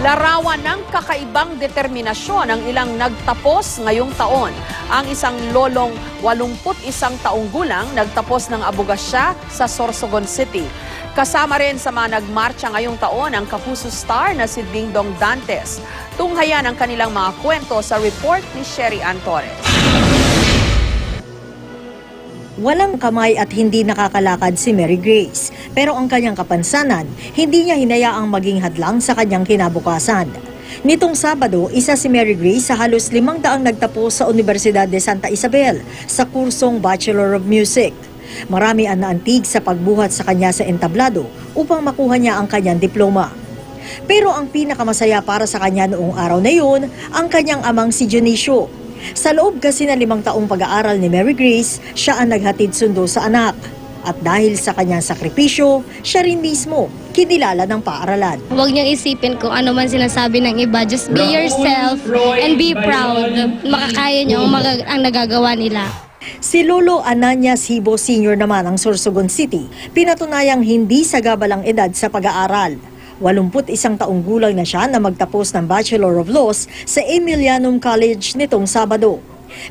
Larawan ng kakaibang determinasyon ang ilang nagtapos ngayong taon. Ang isang lolong 81 taong gulang nagtapos ng abogasya sa Sorsogon City. Kasama rin sa mga nagmarcha ngayong taon ang Kapuso star na si Dingdong Dantes. Tunghayan ang kanilang mga kwento sa report ni Sherry Ann Torres. Walang kamay at hindi nakakalakad si Mary Grace, pero ang kanyang kapansanan, hindi niya hinayaang maging hadlang sa kanyang kinabukasan. Nitong Sabado, isa si Mary Grace sa halos 500 nagtapos sa Universidad de Santa Isabel sa kursong Bachelor of Music. Marami ang naantig sa pagbuhat sa kanya sa entablado upang makuha niya ang kanyang diploma. Pero ang pinakamasaya para sa kanya noong araw na yun, ang kanyang amang si Dionisio. Sa loob kasi na 5 taong pag-aaral ni Mary Grace, siya ang naghatid sundo sa anak. At dahil sa kanyang sakripisyo, siya rin mismo kinilala ng paaralan. Huwag niyang isipin kung ano man sinasabi ng iba. Just be yourself and be proud. Makakaya niyo ang nagagawa nila. Si Lolo Ananias Hibo Sr. naman ng Sorsogon City, pinatunayang hindi sagabalang edad sa pag-aaral. 81 taong gulang na siya na magtapos ng Bachelor of Laws sa Emilianum College nitong Sabado.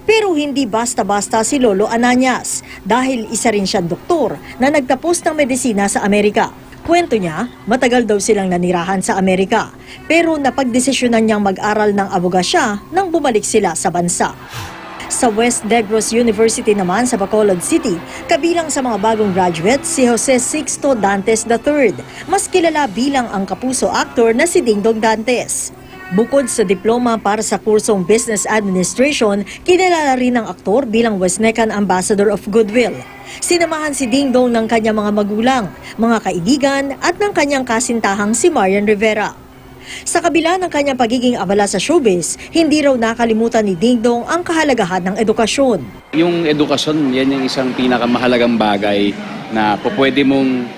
Pero hindi basta-basta si Lolo Ananias dahil isa rin siyang doktor na nagtapos ng medisina sa Amerika. Kwento niya, matagal daw silang nanirahan sa Amerika pero napagdesisyonan niyang mag-aral ng abogasya nang bumalik sila sa bansa. Sa West Negros University naman sa Bacolod City, kabilang sa mga bagong graduates si Jose Sixto Dantes III, mas kilala bilang ang kapuso actor na si Dingdong Dantes. Bukod sa diploma para sa kursong Business Administration, kilala rin ang aktor bilang Westnecan Ambassador of Goodwill. Sinamahan si Dingdong ng kanyang mga magulang, mga kaibigan at ng kanyang kasintahang si Marian Rivera. Sa kabila ng kanyang pagiging abala sa showbiz, hindi raw nakalimutan ni Dingdong ang kahalagahan ng edukasyon. Yung edukasyon, yan yung isang pinakamahalagang bagay na pwede mong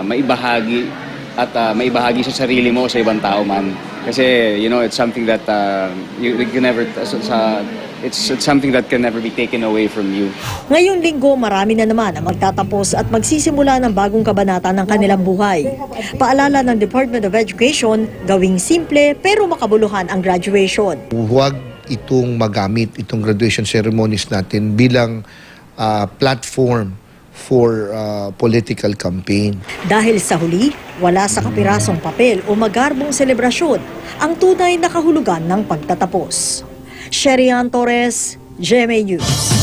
maibahagi at maibahagi sa sarili mo o sa ibang tao man. Kasi, you know, it's something that you can never, it's something that can never be taken away from you. Ngayong linggo, marami na naman ang magtatapos at magsisimula ng bagong kabanata ng kanilang buhay. Paalala ng Department of Education, gawing simple pero makabuluhan ang graduation. Huwag itong magamit, itong graduation ceremonies natin bilang platform for political campaign. Dahil sa huli, wala sa kapirasong papel o magarbong selebrasyon ang tunay na kahulugan ng pagtatapos. Sherry Ann Torres, GMA News.